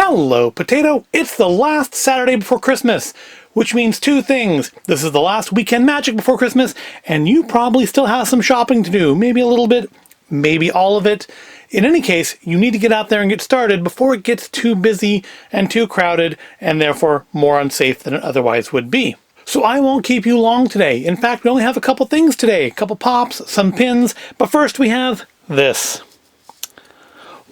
Hello, Potato! It's the last Saturday before Christmas, which means two things. This is the last weekend magic before Christmas, and you probably still have some shopping to do. Maybe a little bit, maybe all of it. In any case, you need to get out there and get started before it gets too busy and too crowded, and therefore more unsafe than it otherwise would be. So I won't keep you long today. In fact, we only have a couple things today. A couple pops, some pins, but first we have this.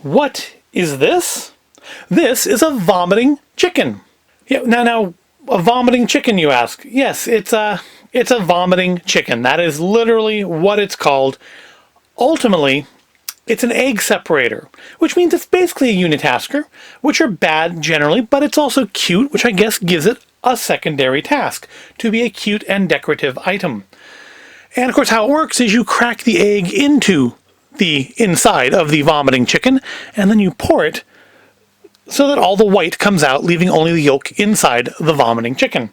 What is this? This is a vomiting chicken. Yeah, now, a vomiting chicken, you ask? Yes, it's a vomiting chicken. That is literally what it's called. Ultimately, it's an egg separator, which means it's basically a unitasker, which are bad generally, but it's also cute, which I guess gives it a secondary task, to be a cute and decorative item. And of course, how it works is you crack the egg into the inside of the vomiting chicken, and then you pour it so that all the white comes out, leaving only the yolk inside the vomiting chicken.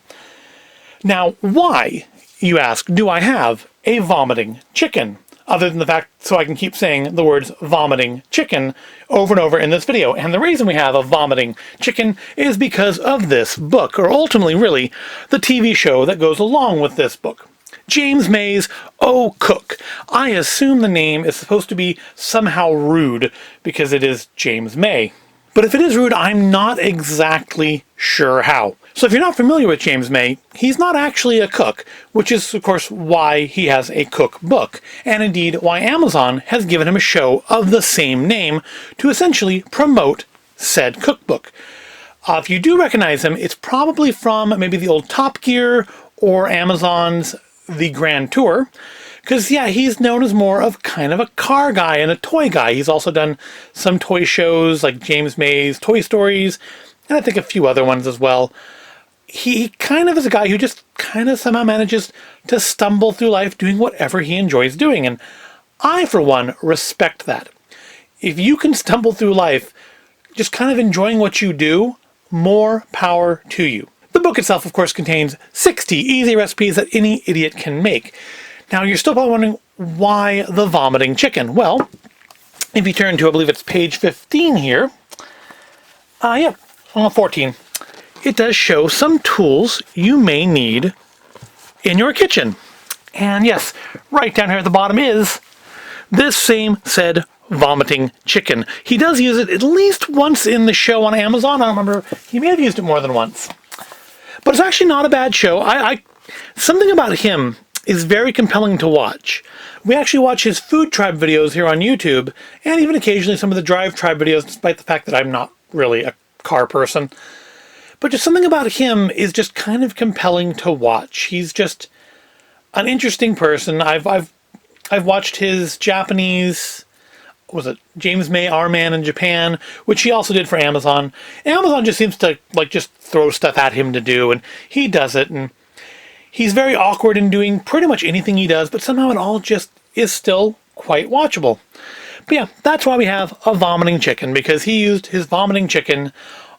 Now, why, you ask, do I have a vomiting chicken? Other than the fact so I can keep saying the words vomiting chicken over and over in this video. And the reason we have a vomiting chicken is because of this book, or ultimately, really, the TV show that goes along with this book. James May's Oh Cook. I assume the name is supposed to be somehow rude because it is James May. But if it is rude, I'm not exactly sure how. So if you're not familiar with James May, he's not actually a cook, which is, of course, why he has a cookbook, and indeed why Amazon has given him a show of the same name to essentially promote said cookbook. If you do recognize him, it's probably from maybe the old Top Gear or Amazon's The Grand Tour, because, yeah, he's known as more of kind of a car guy and a toy guy. He's also done some toy shows like James May's Toy Stories, and I think a few other ones as well. He kind of is a guy who just kind of somehow manages to stumble through life doing whatever he enjoys doing, and I, for one, respect that. If you can stumble through life just kind of enjoying what you do, more power to you. The book itself, of course, contains 60 easy recipes that any idiot can make. Now, you're still probably wondering, why the vomiting chicken? Well, if you turn to, I believe it's page 15 here, 14, it does show some tools you may need in your kitchen. And yes, right down here at the bottom is this same said vomiting chicken. He does use it at least once in the show on Amazon. I don't remember, he may have used it more than once. But it's actually not a bad show. Something about him is very compelling to watch. We actually watch his Food Tribe videos here on YouTube, and even occasionally some of the Drive Tribe videos, despite the fact that I'm not really a car person. But just something about him is just kind of compelling to watch. He's just an interesting person. I've watched his Japanese, James May, Our Man in Japan, which he also did for Amazon. Amazon just seems to just throw stuff at him to do, and he does it, and he's very awkward in doing pretty much anything he does, but somehow it all just is still quite watchable. But yeah, that's why we have a vomiting chicken, because he used his vomiting chicken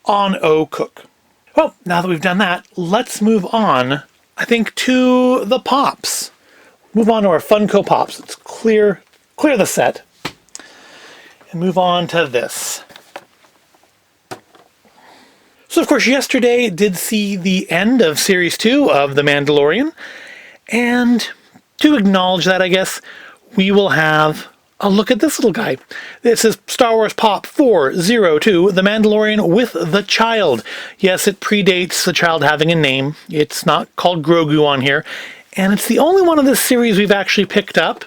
on Oh Cook. Well, now that we've done that, let's move on, I think, to the pops. Move on to our Funko Pops. Let's clear the set and move on to this. So, of course, yesterday did see the end of Series 2 of The Mandalorian, and to acknowledge that, I guess, we will have a look at this little guy. This is Star Wars Pop 402, The Mandalorian with the Child. Yes, it predates the child having a name. It's not called Grogu on here, and it's the only one of this series we've actually picked up.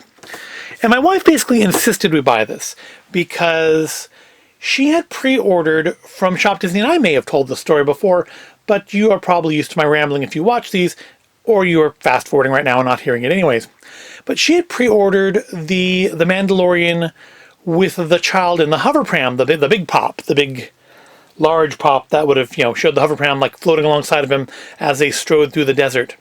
And my wife basically insisted we buy this, because she had pre-ordered from Shop Disney, and I may have told the story before, but you are probably used to my rambling if you watch these, or you are fast-forwarding right now and not hearing it anyways. But she had pre-ordered the Mandalorian with the child in the hover pram, the big pop, the big, large pop that would have, showed the hover pram floating alongside of him as they strode through the desert.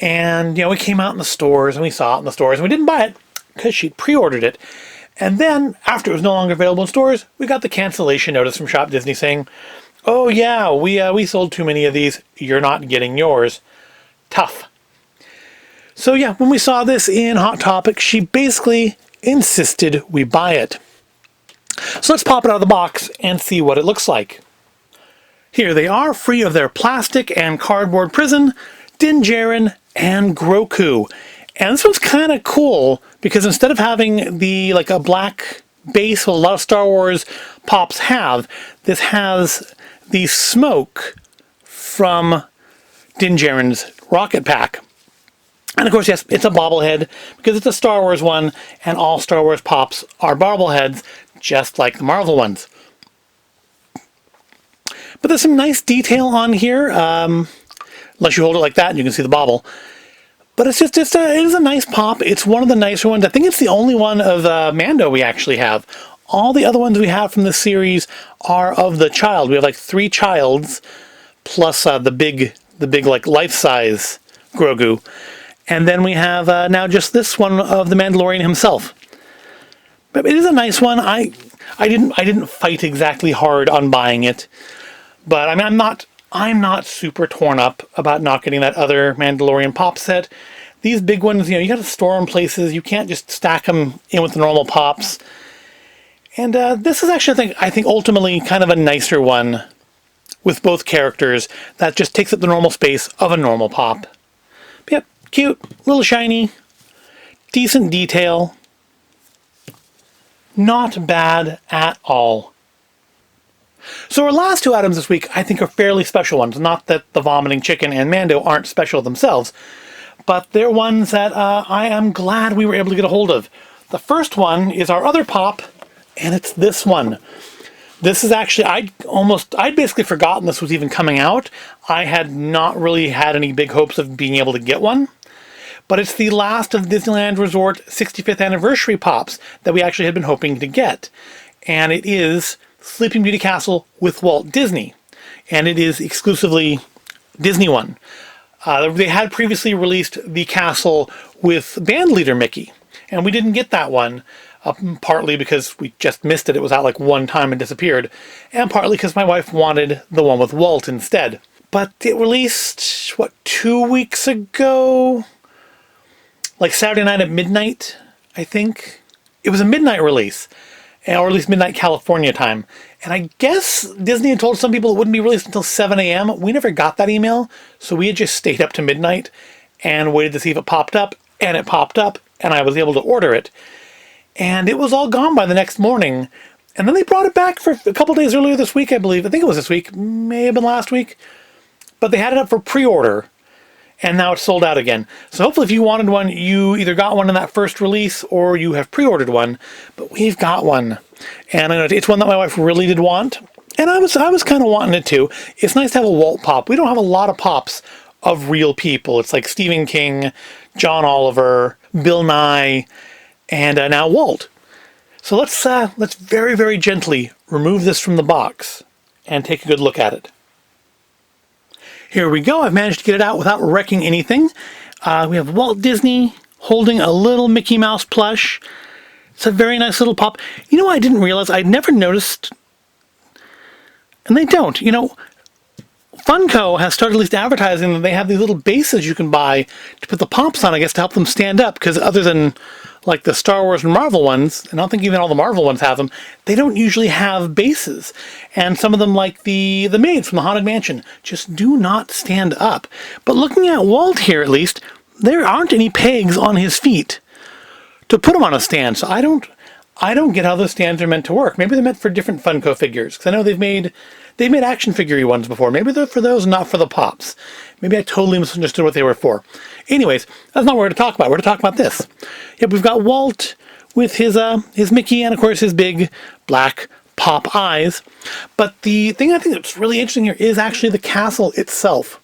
And, we came out in the stores, and we saw it in the stores, and we didn't buy it because she'd pre-ordered it. And then, after it was no longer available in stores, we got the cancellation notice from Shop Disney saying, "Oh yeah, we sold too many of these. You're not getting yours." Tough. So yeah, when we saw this in Hot Topic, she basically insisted we buy it. So let's pop it out of the box and see what it looks like. Here they are, free of their plastic and cardboard prison, Din Djarin and Grogu. And this one's kind of cool because instead of having like a black base, what a lot of Star Wars pops have, this has the smoke from Din Djarin's rocket pack. And of course, yes, it's a bobblehead because it's a Star Wars one, and all Star Wars pops are bobbleheads, just like the Marvel ones. But there's some nice detail on here, unless you hold it like that and you can see the bobble. But it is a nice pop. It's one of the nicer ones. I think it's the only one of Mando we actually have. All the other ones we have from this series are of the child. We have like 3 childs, plus the big like life-size Grogu. And then we have now just this one of the Mandalorian himself. But it is a nice one. I didn't fight exactly hard on buying it, but I mean I'm not super torn up about not getting that other Mandalorian Pop set. These big ones, you got to store them places. You can't just stack them in with the normal pops. And this is actually, I think ultimately kind of a nicer one with both characters that just takes up the normal space of a normal pop. But yep. Cute, little shiny, decent detail, not bad at all. So our last 2 items this week I think are fairly special ones. Not that the vomiting chicken and Mando aren't special themselves, but they're ones that I am glad we were able to get a hold of. The first one is our other pop, and it's this one. This is actually, I'd basically forgotten this was even coming out. I had not really had any big hopes of being able to get one. But it's the last of Disneyland Resort 65th anniversary pops that we actually had been hoping to get. And it is Sleeping Beauty Castle with Walt Disney. And it is exclusively Disney one. They had previously released the castle with bandleader Mickey. And we didn't get that one. Partly because we just missed it. It was out like one time and disappeared. And partly because my wife wanted the one with Walt instead. But it released, 2 weeks ago? Like Saturday night at midnight, I think. It was a midnight release, or at least midnight California time. And I guess Disney had told some people it wouldn't be released until 7 a.m. We never got that email, so we had just stayed up to midnight and waited to see if it popped up, and it popped up, and I was able to order it. And it was all gone by the next morning. And then they brought it back for a couple days earlier this week, I believe. I think it was this week, may have been last week. But they had it up for pre-order. And now it's sold out again. So hopefully if you wanted one, you either got one in that first release or you have pre-ordered one. But we've got one. And I know it's one that my wife really did want. And I was kind of wanting it too. It's nice to have a Walt pop. We don't have a lot of pops of real people. It's like Stephen King, John Oliver, Bill Nye, and now Walt. So let's very, very gently remove this from the box and take a good look at it. Here we go. I've managed to get it out without wrecking anything. We have Walt Disney holding a little Mickey Mouse plush. It's a very nice little pop. You know, I didn't realize, I'd never noticed, and they don't. Funko has started at least advertising that they have these little bases you can buy to put the pops on, I guess, to help them stand up, because other than like the Star Wars and Marvel ones, and I don't think even all the Marvel ones have them, they don't usually have bases. And some of them, like the maids from the Haunted Mansion, just do not stand up. But looking at Walt here, at least, there aren't any pegs on his feet to put him on a stand. So I don't get how those stands are meant to work. Maybe they're meant for different Funko figures, because I know they've made action figure ones before. Maybe they're for those, not for the pops. Maybe I totally misunderstood what they were for. Anyways, that's not what we're going to talk about. We're going to talk about this. Yep, we've got Walt with his Mickey and, of course, his big black pop eyes. But the thing I think that's really interesting here is actually the castle itself.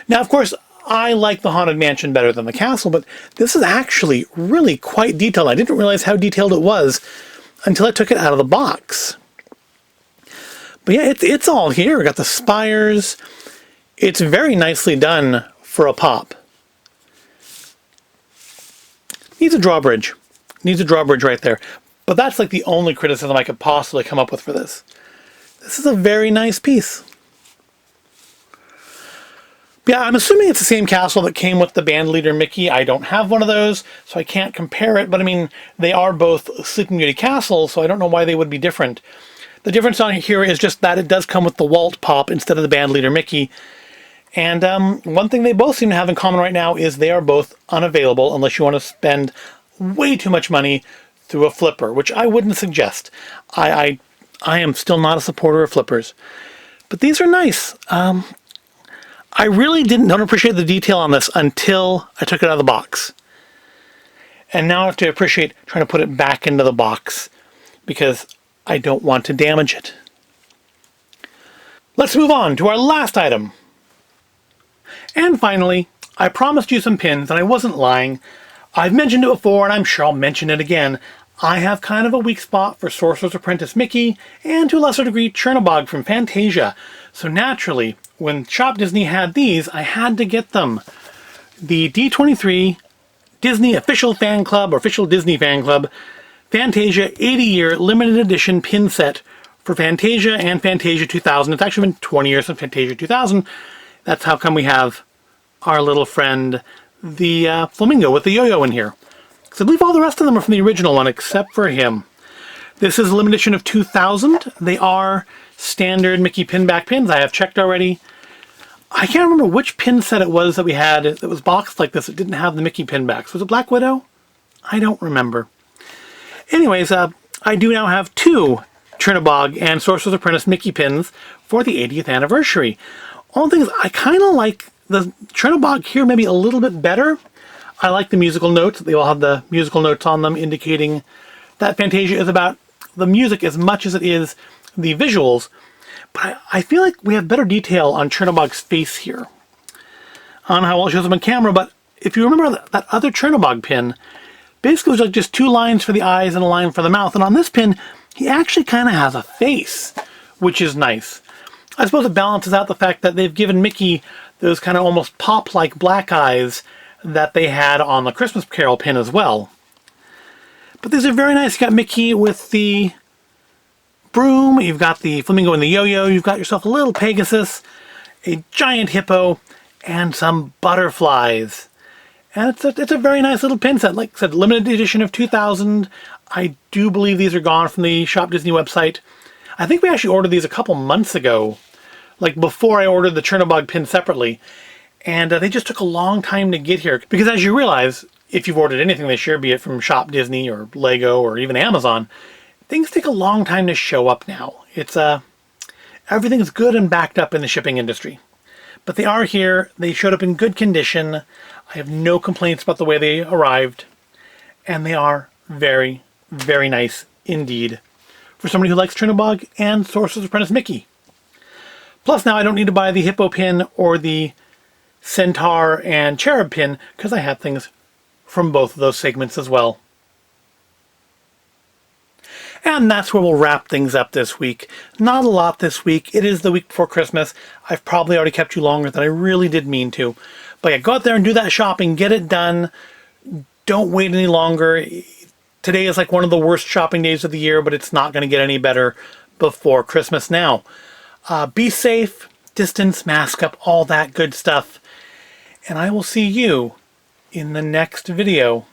Now, of course, I like the Haunted Mansion better than the castle, but this is actually really quite detailed. I didn't realize how detailed it was until I took it out of the box. But yeah, it's all here. We got the spires. It's very nicely done for a pop. Needs a drawbridge. Needs a drawbridge right there. But that's like the only criticism I could possibly come up with for this. This is a very nice piece. Yeah, I'm assuming it's the same castle that came with the bandleader Mickey. I don't have one of those, so I can't compare it. But I mean, they are both Sleeping Beauty castles, so I don't know why they would be different. The difference on here is just that it does come with the Walt Pop instead of the band leader Mickey. And one thing they both seem to have in common right now is they are both unavailable unless you want to spend way too much money through a flipper, which I wouldn't suggest. I am still not a supporter of flippers. But these are nice. I really don't appreciate the detail on this until I took it out of the box. And now I have to appreciate trying to put it back into the box because I don't want to damage it. Let's move on to our last item. And finally, I promised you some pins, and I wasn't lying. I've mentioned it before, and I'm sure I'll mention it again. I have kind of a weak spot for Sorcerer's Apprentice Mickey, and to a lesser degree, Chernabog from Fantasia. So naturally, when Shop Disney had these, I had to get them. The D23 Disney Official Fan Club, or Official Disney Fan Club, Fantasia 80-year limited edition pin set for Fantasia and Fantasia 2000. It's actually been 20 years since Fantasia 2000. That's how come we have our little friend, the flamingo with the yo-yo in here. Because I believe all the rest of them are from the original one, except for him. This is a limited edition of 2000. They are standard Mickey pinback pins. I have checked already. I can't remember which pin set it was that we had that was boxed like this. It didn't have the Mickey pinbacks. Was it Black Widow? I don't remember. Anyways, I do now have 2 Chernabog and Sorcerer's Apprentice Mickey pins for the 80th anniversary. One thing is, I kind of like the Chernabog here maybe a little bit better. I like the musical notes. They all have the musical notes on them indicating that Fantasia is about the music as much as it is the visuals. But I feel like we have better detail on Chernabog's face here. I don't know how well it shows up on camera, but if you remember that other Chernabog pin, basically it was like just 2 lines for the eyes and a line for the mouth. And on this pin, he actually kind of has a face, which is nice. I suppose it balances out the fact that they've given Mickey those kind of almost pop-like black eyes that they had on the Christmas Carol pin as well. But these are very nice. You got Mickey with the broom, you've got the flamingo and the yo-yo, you've got yourself a little Pegasus, a giant hippo, and some butterflies. And it's a very nice little pin set. Like I said, limited edition of 2000. I do believe these are gone from the Shop Disney website. I think we actually ordered these a couple months ago, like before I ordered the Chernabog pin separately, and they just took a long time to get here. Because as you realize, if you've ordered anything this year, be it from Shop Disney or Lego or even Amazon, things take a long time to show up now. It's everything's good and backed up in the shipping industry. But they are here. They showed up in good condition. I have no complaints about the way they arrived. And they are very, very nice indeed for somebody who likes Chernabog and Sorcerer's Apprentice Mickey. Plus now I don't need to buy the Hippo pin or the Centaur and Cherub pin because I have things from both of those segments as well. And that's where we'll wrap things up this week. Not a lot this week. It is the week before Christmas. I've probably already kept you longer than I really did mean to. But yeah, go out there and do that shopping. Get it done. Don't wait any longer. Today is like one of the worst shopping days of the year, but it's not going to get any better before Christmas now. Be safe, distance, mask up, all that good stuff. And I will see you in the next video.